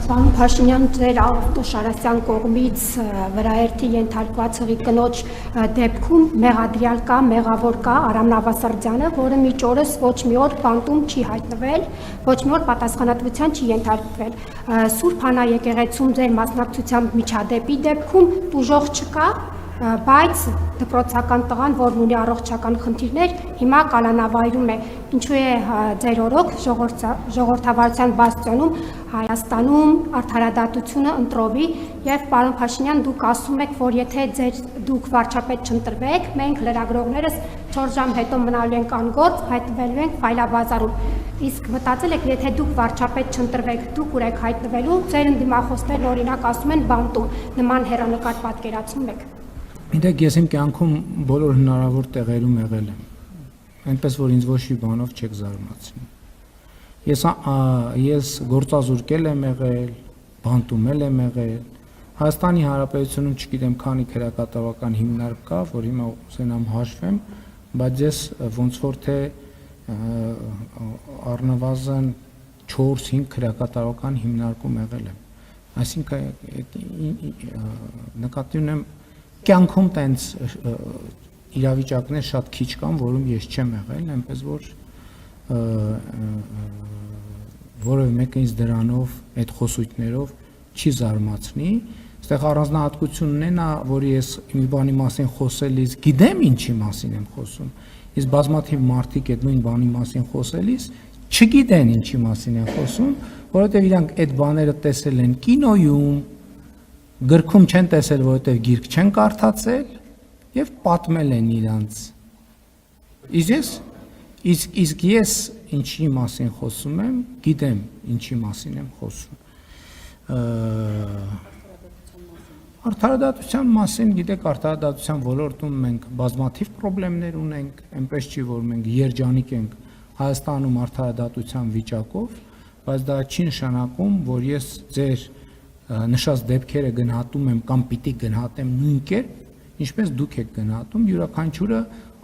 Պարոն Փաշինյան, ձեր Արտոշարասյան կողմից վրաերթի ենթարկված հղի կնոջ դեպքում մեղադրյալ կա, մեղավոր կա Արամ Նավասարդյանը, որը մինչ օրս ոչ մի օր բանտում չի հայտնվել, ոչ մի օր պատասխանատվության չի ենթարկվել։ Սուրբ Հանա եկեղեցում ձեր մասնակցությամբ միջադեպի դեպքում տուժող չկա, բայց դպրոցական տղան, որն ունի առողջական խնդիրներ, հիմա կալանավայրում է։ Ինչու է ձեր օրոք ժողովրդավարության բաստիոնում Հայաստանում արդարադատությունը ընտրովի եւ պարոն Փաշինյան, դուք ասում եք, որ եթե դուք վարչապետ չընտրվեք, մենք լրագրողներս 4 ժամ հետո մնալու ենք անգործ, հայտնվելու ենք ֆայլաբազարում։ Իսկ մտածել եք, եթե դուք վարչապետ չընտրվեք, դուք ուր եք հայտնվելու, ձեր ընդդիմախոսներն օրինակ ասում են բանտում, նման հեռանկար պատկերացում եք։ Գիտեք, ես իմ կյանքում բոլոր հնարավոր տեղերում եղել եմ, այնպես որ ինձ ոչ մի բանով չեք զարմացնի։ Ես գործազուրկել եմ եղել, բանտումել եմ եղել, Հայաստանի Հանրապետությունում չգիտեմ քանի քրեակատարական հիմնարկ կա, որ հիմա ուզենամ հաշվեմ, բայց ես ոնց որ թե առնվազն 4-5 քրեակատարական հիմնարկում եղել եմ։ Այսինքն նկատի ունեմ կյանքում տենց իրավիճակներ շատ քիչ կան, որում ես չեմ եղել, այնպես որ որևէ մեկը ինձ դրանով, այդ խոսույթներով չի զարմացնի, այստեղ առանձնահատկությունն է նա, որ ես մի բանի մասին խոսելիս գիտեմ ինչի մասին եմ խոսում, իսկ բազմաթիվ մարդիկ այդ նույն բանի մասին խոսելիս չգիտեն ինչի մասին են խոսում, որովհետև իրանք այդ բաները տեսել են կինոյում, գրքում չեն տեսել, որովհետև գիրք չեն կարդացել եւ պատմել են իրանց։ Իսկ ես ինչի մասին խոսում եմ, գիտեմ ինչի մասին եմ խոսում։ Արդարադատության մասին, գիտեք, արդարադատության ոլորտում մենք բազմաթիվ խնդիրներ ունենք, այնպես չի, որ մենք երջանիկ ենք Հայաստանում արդարադատության վիճակով, բայց դա չի նշանակում, որ ես ձեր նշած դեպքերը գնահատում եմ կամ պիտի գնահատեմ նույն կերպ, ինչպես դուք եք գնահատում, յուրաքանչյուրը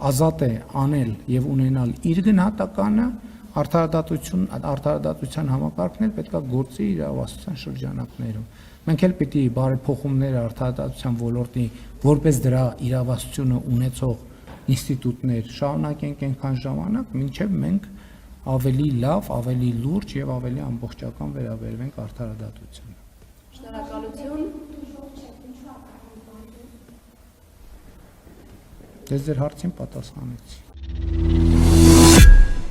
ազատ է անել եւ ունենալ իր գնահատականը, արդարադատության համակարգն էլ պետք է գործի իրավասության շրջանակներում։ Մենք էլ պիտի բարեփոխումները արդարադատության ոլորտի որպես դրա իրավասությունը ունեցող ինստիտուտներ շարունակենք այնքան ժամանակ, մինչև մենք ավելի լավ, ավելի լուրջ եւ ավելի ամբողջական վերաբերվենք արդարադատությանը։ Շնորհակալություն։ Ձեր հարցին պատասխանեցի։